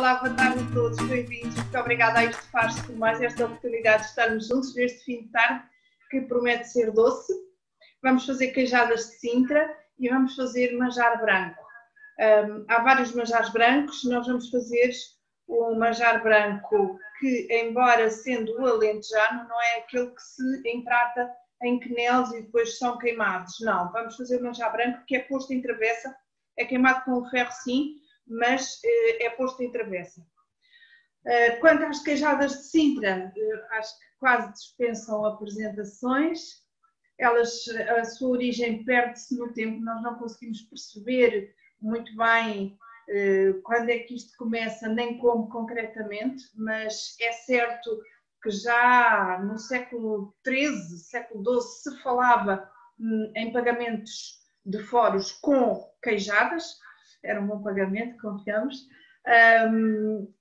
Olá, boa tarde a todos, bem-vindos. Muito obrigada a isto faz por mais esta oportunidade de estarmos juntos neste fim de tarde que promete ser doce. Vamos fazer queijadas de Sintra e vamos fazer manjar branco. Há vários manjares brancos, nós vamos fazer um manjar branco que, embora sendo o alentejano, não é aquele que se emprata em quenelos e depois são queimados. Não, vamos fazer o manjar branco que é posto em travessa, é queimado com o ferro sim, mas é posto em travessa. Quanto às queijadas de Sintra, acho que quase dispensam apresentações. Elas, a sua origem perde-se no tempo, nós não conseguimos perceber muito bem quando é que isto começa, nem como concretamente, mas é certo que já no século XIII, século XII, se falava em pagamentos de foros com queijadas, era um bom pagamento, confiamos,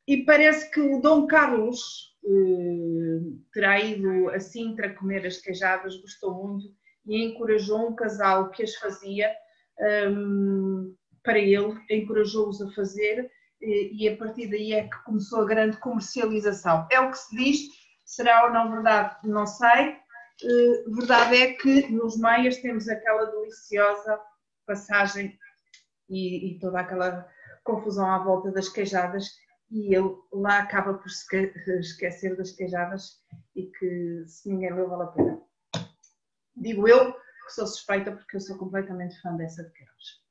e parece que o Dom Carlos terá ido a Sintra comer as queijadas, gostou muito e encorajou um casal que as fazia para ele, encorajou-os a fazer e a partir daí é que começou a grande comercialização. É o que se diz, será ou não verdade, não sei. Verdade é que nos meias temos aquela deliciosa passagem e toda aquela confusão à volta das queijadas e ele lá acaba por esquecer das queijadas e que se ninguém leu vale a pena. Digo eu que sou suspeita porque eu sou completamente fã dessa de queijos.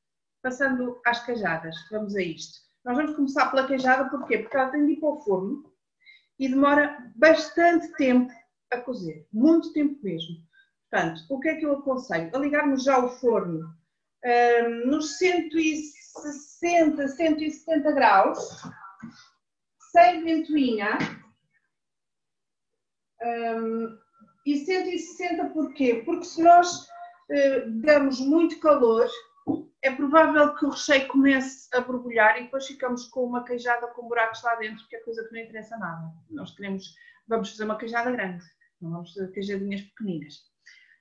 Passando às queijadas, vamos a isto. Nós vamos começar pela queijada, porquê? Porque ela tem de ir para o forno e demora bastante tempo a cozer, muito tempo mesmo. Portanto, o que é que eu aconselho? A ligarmos já o forno nos 160, 170 graus, sem ventoinha, e 160 porquê? Porque se nós damos muito calor, é provável que o recheio comece a borbulhar e depois ficamos com uma queijada com buracos lá dentro, que é coisa que não interessa nada. Nós vamos fazer uma queijada grande, não vamos fazer queijadinhas pequeninas.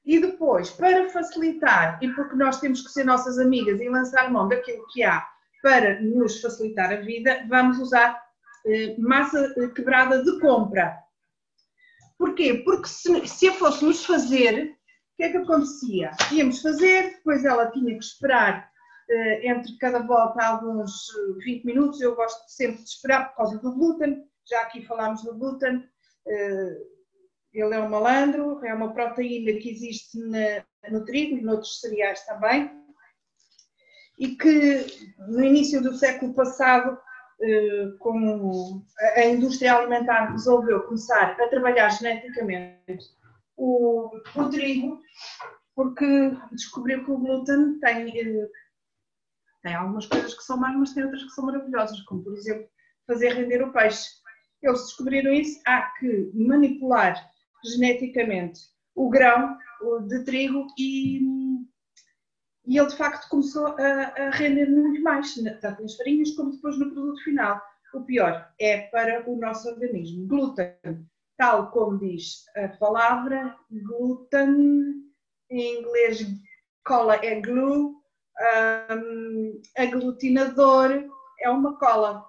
E depois, para facilitar, e porque nós temos que ser nossas amigas e lançar mão daquilo que há para nos facilitar a vida, vamos usar massa quebrada de compra. Porquê? Porque se a fôssemos fazer, o que é que acontecia? Íamos fazer, depois ela tinha que esperar entre cada volta alguns 20 minutos. Eu gosto sempre de esperar por causa do glúten, já aqui falámos do glúten. Ele é um malandro, é uma proteína que existe no trigo e noutros cereais também, e que no início do século passado, com a indústria alimentar resolveu começar a trabalhar geneticamente o trigo, porque descobriu que o glúten tem algumas coisas que são más, mas tem outras que são maravilhosas, como por exemplo fazer render o peixe. Eles descobriram isso, há que manipular geneticamente o grão de trigo e ele de facto começou a render muito mais, tanto nas farinhas como depois no produto final. O pior é para o nosso organismo. Glúten, tal como diz a palavra, glúten, em inglês cola é glue, aglutinador é uma cola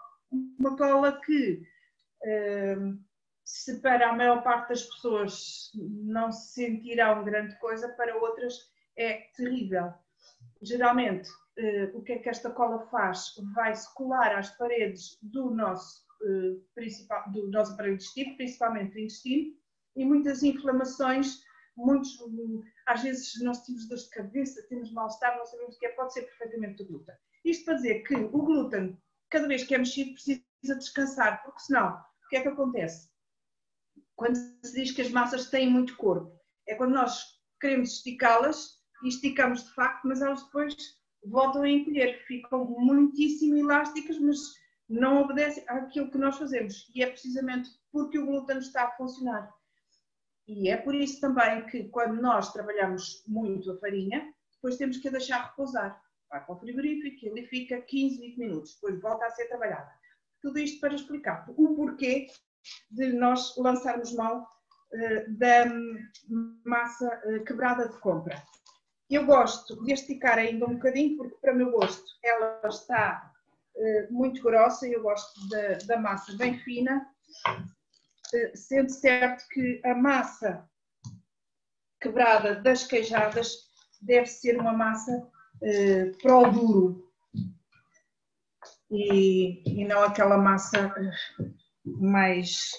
que se para a maior parte das pessoas não se sentirá grande coisa, para outras é terrível. Geralmente, o que é que esta cola faz? Vai-se colar às paredes do nosso aparelho digestivo, principalmente do intestino, e muitas inflamações, às vezes nós temos dor de cabeça, temos mal-estar, não sabemos o que é, pode ser perfeitamente do glúten. Isto para dizer que o glúten, cada vez que é mexido, precisa descansar, porque senão, o que é que acontece? Quando se diz que as massas têm muito corpo, é quando nós queremos esticá-las e esticamos de facto, mas elas depois voltam a encolher, ficam muitíssimo elásticas, mas não obedecem àquilo que nós fazemos. E é precisamente porque o glúten está a funcionar. E é por isso também que quando nós trabalhamos muito a farinha, depois temos que a deixar repousar. Vai para o frigorífico e ele fica 15, 20 minutos, depois volta a ser trabalhada. Tudo isto para explicar o porquê de nós lançarmos mão da massa quebrada de compra. Eu gosto de esticar ainda um bocadinho, porque para o meu gosto ela está muito grossa, eu gosto da massa bem fina, sendo certo que a massa quebrada das queijadas deve ser uma massa para o duro e não aquela massa mais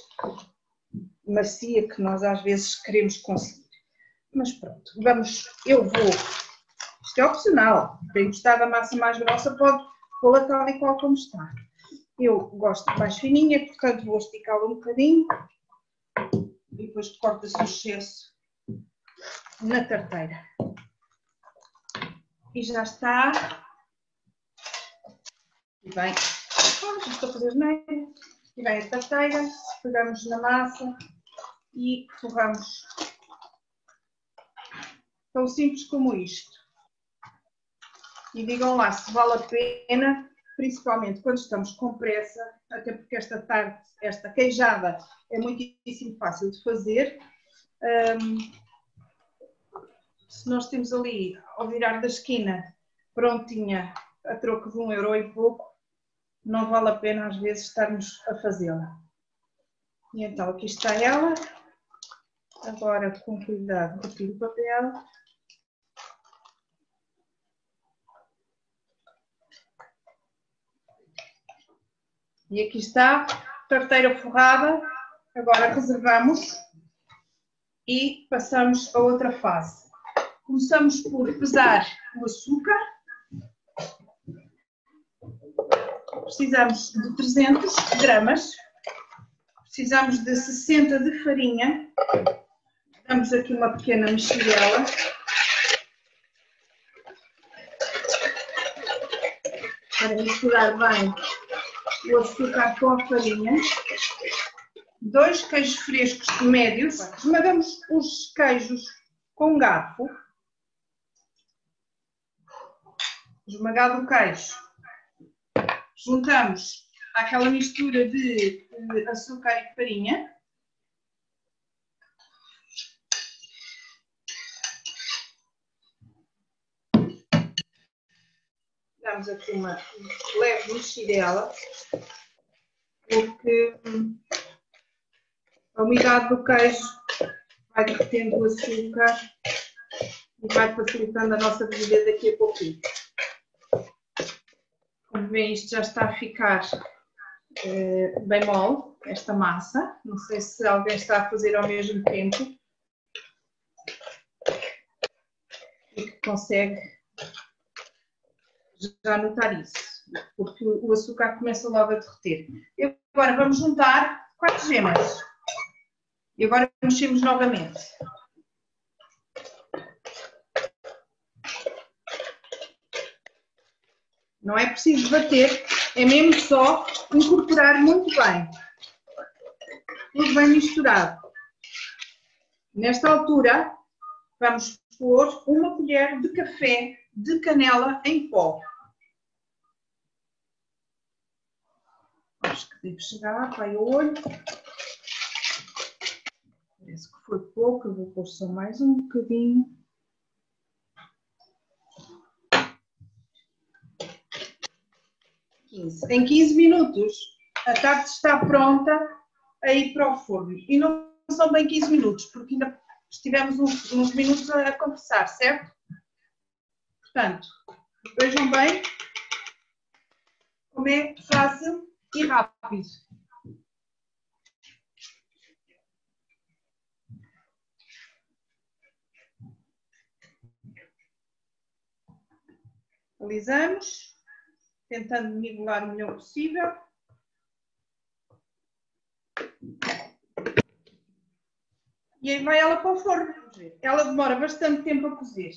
macia que nós às vezes queremos conseguir. Mas pronto, isto é opcional, quem gostar da massa mais grossa pode pô-la tal e qual como está. Eu gosto mais fininha, portanto vou esticá-la um bocadinho e depois corta-se o excesso na tarteira. E já está. E bem, já estou a fazer asneira. E vem a tarteira, pegamos na massa e forramos. Tão simples como isto. E digam lá se vale a pena, principalmente quando estamos com pressa, até porque esta queijada é muitíssimo fácil de fazer. Se nós temos ali, ao virar da esquina, prontinha, a troco de 1 euro e pouco, não vale a pena às vezes estarmos a fazê-la. E então aqui está ela. Agora, com cuidado, retiro o papel. E aqui está, tarteira forrada. Agora reservamos e passamos a outra fase. Começamos por pesar o açúcar. Precisamos de 300 gramas. Precisamos de 60 de farinha. Damos aqui uma pequena mexidela. Para misturar bem o açúcar com a farinha. 2 queijos frescos médios. Esmagamos os queijos com um garfo. Esmagado o queijo. Juntamos àquela mistura de açúcar e farinha. Damos aqui uma leve mexidela, porque a umidade do queijo vai derretendo o açúcar e vai facilitando a nossa bebida daqui a pouquinho. Como veem, isto já está a ficar bem mole, esta massa. Não sei se alguém está a fazer ao mesmo tempo e que consegue já notar isso, porque o açúcar começa logo a derreter. E agora vamos juntar 4 gemas. E agora mexemos novamente. Não é preciso bater, é mesmo só incorporar muito bem. Tudo bem misturado. Nesta altura, vamos pôr 1 colher de café de canela em pó. Acho que devo chegar, vai ao olho. Parece que foi pouco, eu vou pôr só mais um bocadinho. Em 15 minutos a tarte está pronta a ir para o forno. E não são bem 15 minutos, porque ainda estivemos uns minutos a conversar, certo? Portanto, vejam bem como é fácil e rápido. Alisamos, tentando nivelar o melhor possível. E aí vai ela para o forno. Ela demora bastante tempo a cozer.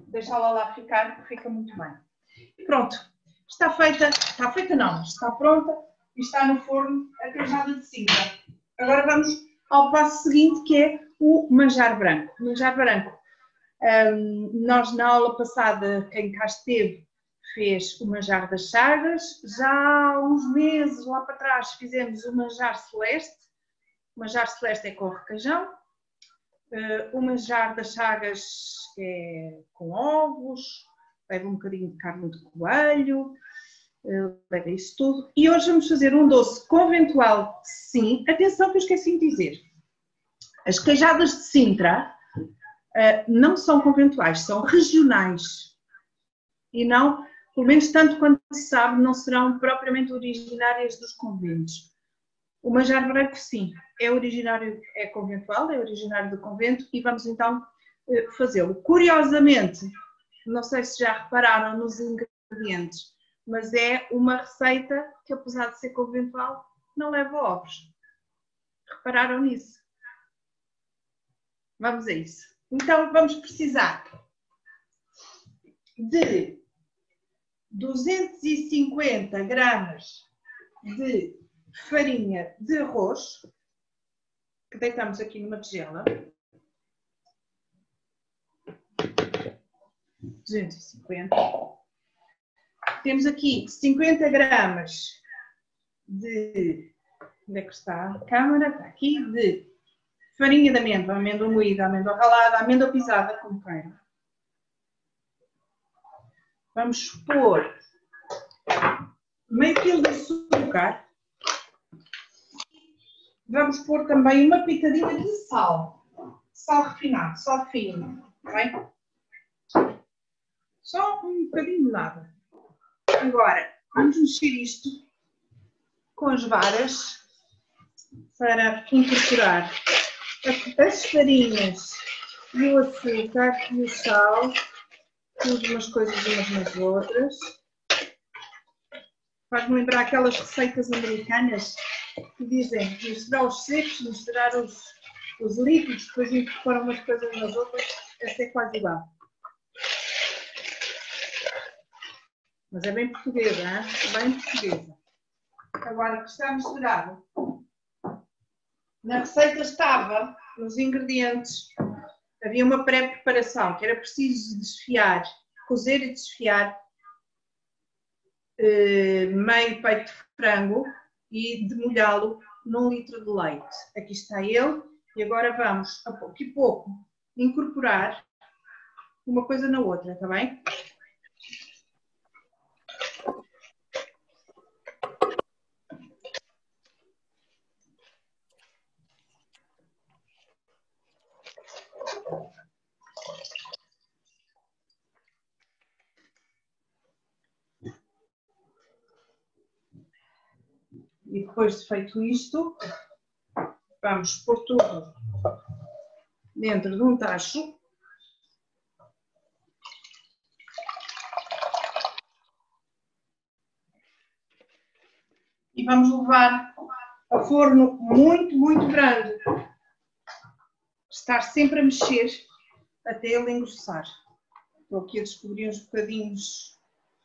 Deixá-la lá ficar, fica muito bem. E pronto, está feita não, está pronta e está no forno a queijada de Sintra. Agora vamos ao passo seguinte, que é o manjar branco. O manjar branco, nós na aula passada, quem cá esteve, fez o manjar das chagas. Já há uns meses lá para trás fizemos o manjar celeste. O manjar celeste é com requeijão. O manjar das chagas é com ovos, leva um bocadinho de carne de coelho, leva isso tudo. E hoje vamos fazer um doce conventual, sim. Atenção que eu esqueci de dizer. As queijadas de Sintra não são conventuais, são regionais. E não, pelo menos tanto quanto se sabe, não serão propriamente originárias dos conventos. O manjar branco, sim, é originário, é conventual, é originário do convento e vamos então fazê-lo. Curiosamente, não sei se já repararam nos ingredientes, mas é uma receita que, apesar de ser conventual, não leva ovos. Repararam nisso? Vamos a isso. Então, vamos precisar de 250 gramas de farinha de arroz, que deitamos aqui numa tigela. 250. Temos aqui 50 gramas de... Onde é que está a câmara? Está aqui, de farinha de amêndoa, amêndoa moída, amêndoa ralada, amêndoa pisada, como queiram. Vamos pôr meio quilo de açúcar. Vamos pôr também uma pitadinha de sal. Sal refinado, sal fino. Está bem? Só um bocadinho de nada. Agora, vamos mexer isto com as varas para incorporar as farinhas e o açúcar e o sal, tudo umas coisas umas nas outras. Faz-me lembrar aquelas receitas americanas que dizem misturar os secos, misturar os líquidos, depois incorporam umas coisas nas outras. Essa é quase igual. Mas é bem portuguesa, hein? Bem portuguesa. Agora que está misturado, na receita estava, nos ingredientes, havia uma pré-preparação, que era preciso desfiar, cozer e desfiar meio peito de frango e demolhá-lo num litro de leite. Aqui está ele. E agora vamos, a pouco e pouco, incorporar uma coisa na outra, está bem? E depois de feito isto, vamos pôr tudo dentro de um tacho. E vamos levar a forno muito, muito grande. Estar sempre a mexer até ele engrossar. Estou aqui a descobrir uns bocadinhos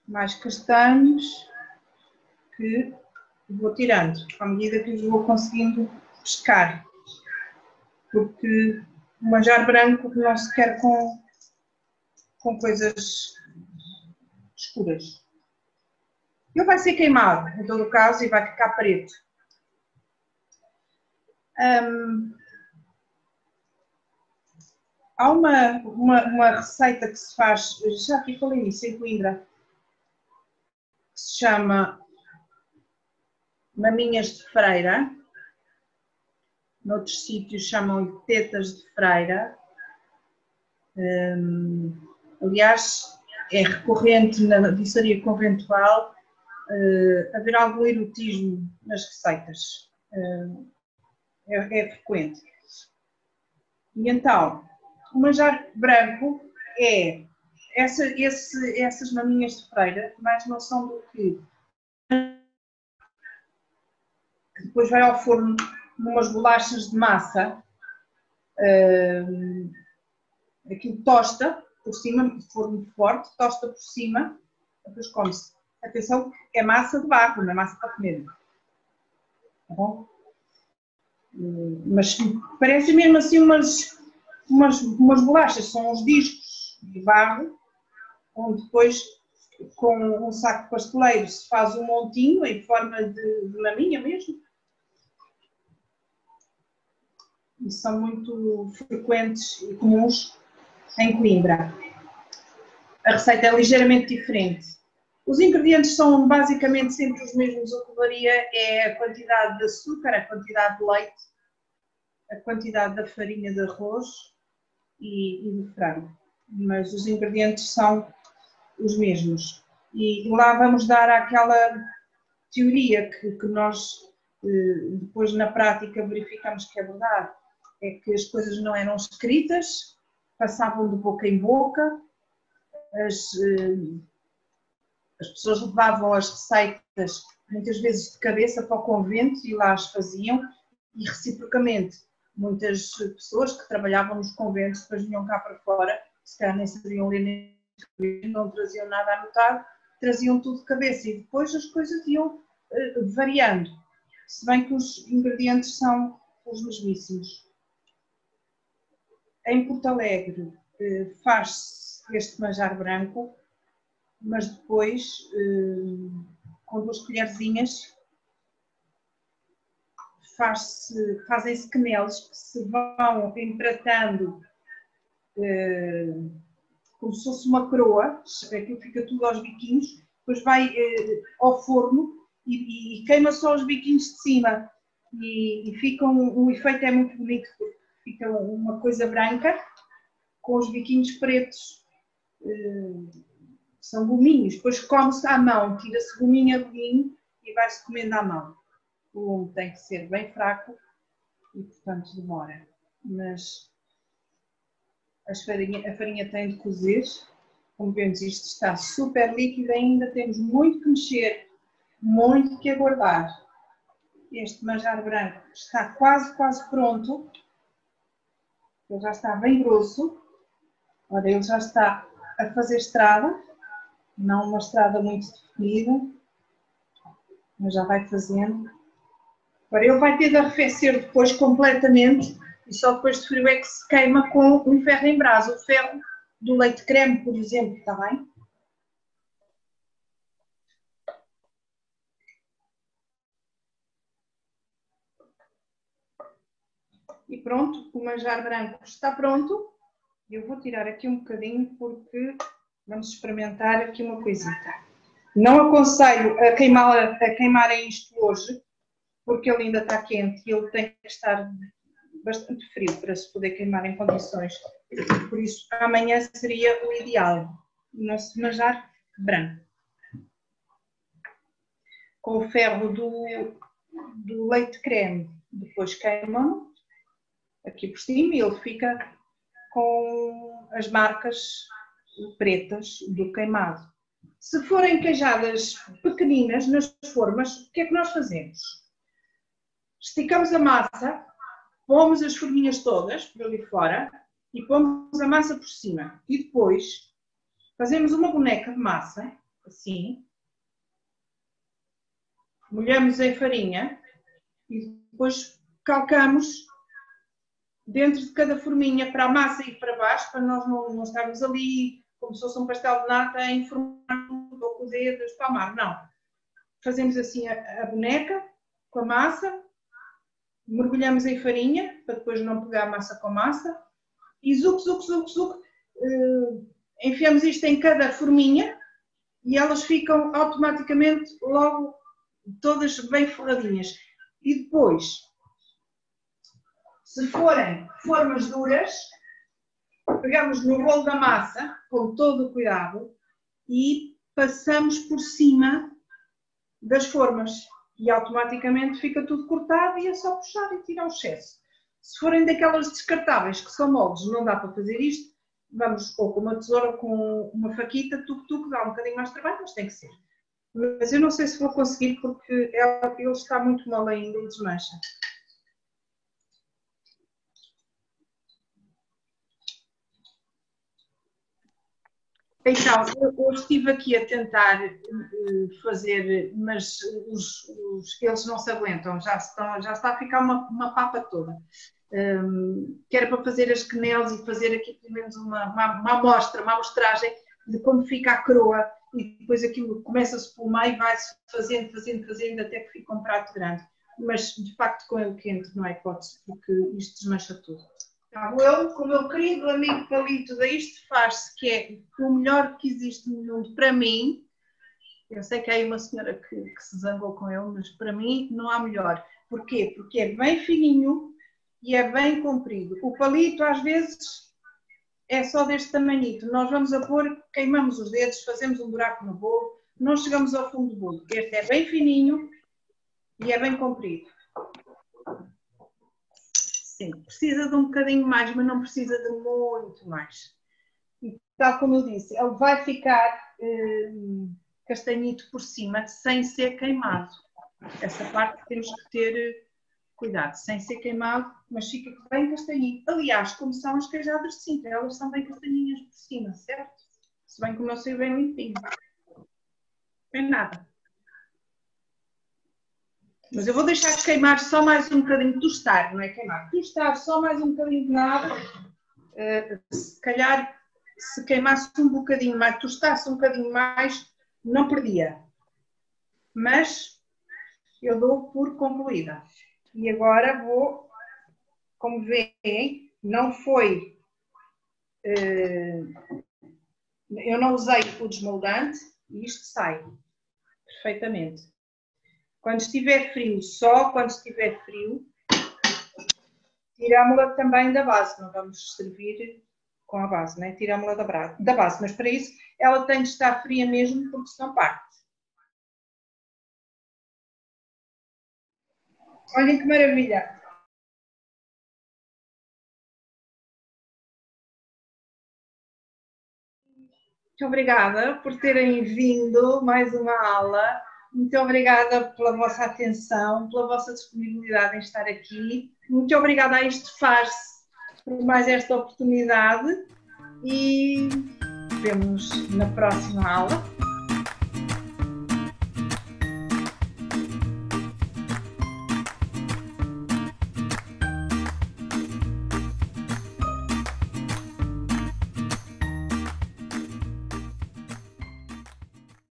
mais castanhos que vou tirando à medida que os vou conseguindo pescar, porque o manjar branco não se quer com coisas escuras. Ele vai ser queimado, em todo o caso, e vai ficar preto. Há uma receita que se faz, já aqui falei nisso, em Coimbra, que se chama maminhas de freira. Noutros sítios chamam-lhe tetas de freira. Aliás, é recorrente na diçaria conventual haver algum erotismo nas receitas. É frequente. E então, o manjar branco é essas maminhas de freira, mas não são do que depois vai ao forno numas bolachas de massa, aquilo tosta por cima, forno forte, tosta por cima, depois come-se. Atenção, é massa de barro, não é massa para comer. Tá bom? Mas parecem mesmo assim umas bolachas, são uns discos de barro, onde depois com um saco pasteleiro se faz um montinho em forma de maminha mesmo. E são muito frequentes e comuns em Coimbra. a receita é ligeiramente diferente. Os ingredientes são basicamente sempre os mesmos. O que varia é a quantidade de açúcar, a quantidade de leite, a quantidade da farinha de arroz e de frango. Mas os ingredientes são os mesmos. E lá vamos dar aquela teoria que nós depois na prática verificamos que é verdade. É que as coisas não eram escritas, passavam de boca em boca, as pessoas levavam as receitas muitas vezes de cabeça para o convento e lá as faziam, e reciprocamente muitas pessoas que trabalhavam nos conventos depois vinham cá para fora, se calhar nem sabiam ler nem escrever, não traziam nada anotado, traziam tudo de cabeça e depois as coisas iam variando, se bem que os ingredientes são os mesmíssimos. Em Porto Alegre faz-se este manjar branco, mas depois, com 2 colherzinhas, fazem-se quenelos que se vão empratando como se fosse uma coroa, aquilo fica tudo aos biquinhos, depois vai ao forno e queima só os biquinhos de cima e fica o efeito é muito bonito, porque fica uma coisa branca com os biquinhos pretos. São gominhos, depois come-se à mão, tira-se gominho a gominho e vai-se comendo à mão. O lume tem que ser bem fraco e, portanto, demora. Mas a farinha tem de cozer. Como vemos, isto está super líquido ainda, temos muito que mexer, muito que aguardar. Este manjar branco está quase pronto. Ele já está bem grosso. Ora, ele já está a fazer estrada. Não uma estrada muito definida, mas já vai fazendo. Agora ele vai ter de arrefecer depois completamente e só depois de frio é que se queima com um ferro em brasa. O ferro do leite creme, por exemplo, está bem? E pronto, o manjar branco está pronto. Eu vou tirar aqui um bocadinho porque vamos experimentar aqui uma coisita. Não aconselho a queimarem isto hoje, porque ele ainda está quente e ele tem que estar bastante frio para se poder queimar em condições. Por isso, amanhã seria o ideal. O nosso manjar branco. Com o ferro do leite creme, depois queimam aqui por cima e ele fica com as marcas pretas do queimado. Se forem queijadas pequeninas nas formas, o que é que nós fazemos? Esticamos a massa, pomos as forminhas todas por ali fora e pomos a massa por cima. E depois fazemos uma boneca de massa, assim, molhamos em farinha e depois calcamos dentro de cada forminha para a massa ir para baixo, para nós não estarmos ali como se fosse um pastel de nata a informar ou com o dedo a espalmar. Não. Fazemos assim a boneca com a massa, mergulhamos em farinha para depois não pegar a massa com massa e zuc, enfiamos isto em cada forminha e elas ficam automaticamente logo todas bem forradinhas. E depois, se forem formas duras, pegamos no rolo da massa, com todo o cuidado, e passamos por cima das formas. E automaticamente fica tudo cortado e é só puxar e tirar o excesso. Se forem daquelas descartáveis que são moldes, não dá para fazer isto, vamos ou com uma tesoura ou com uma faquita, tuc-tuc, dá um bocadinho mais de trabalho, mas tem que ser. Mas eu não sei se vou conseguir porque ele está muito mole ainda e desmancha. Então, eu estive aqui a tentar fazer, mas eles não se aguentam, já está a ficar uma papa toda. Que era para fazer as quenelas e fazer aqui pelo menos uma amostra, uma amostragem de como fica a coroa e depois aquilo começa-se pelo meio e vai-se fazendo até que fica um prato grande. Mas de facto com ele quente não é hipótese porque isto desmancha tudo. Eu, com o meu querido amigo Palito da Isto Faz-se, que é o melhor que existe no mundo para mim. Eu sei que há aí uma senhora que se zangou com ele, mas para mim não há melhor. Porquê? Porque é bem fininho e é bem comprido. O palito às vezes é só deste tamanhito. Nós vamos a pôr, queimamos os dedos, fazemos um buraco no bolo, não chegamos ao fundo do bolo. Este é bem fininho e é bem comprido. Sim, precisa de um bocadinho mais, mas não precisa de muito mais. E tal como eu disse, ele vai ficar castanhito por cima, sem ser queimado. Essa parte temos que ter cuidado, sem ser queimado, mas fica bem castanhinho. Aliás, como são as queijadas de Sintra, elas são bem castanhinhas por cima, certo? Se bem que o meu saiu bem limpinho. Não tem nada. Mas eu vou deixar de queimar só mais um bocadinho, tostar, não é queimar, tostar só mais um bocadinho de nada. Se calhar, se queimasse um bocadinho mais, tostasse um bocadinho mais, não perdia. Mas eu dou por concluída. E agora vou, como veem, não foi... eu não usei o desmoldante e isto sai perfeitamente. Quando estiver frio, só quando estiver frio, tirámo-la também da base. Não vamos servir com a base, né? Tirámo-la da base. Mas para isso ela tem de estar fria mesmo, porque senão parte. Olhem que maravilha! Muito obrigada por terem vindo mais uma aula. Muito obrigada pela vossa atenção, pela vossa disponibilidade em estar aqui. Muito obrigada a Isto Faz-se por mais esta oportunidade e vemos na próxima aula.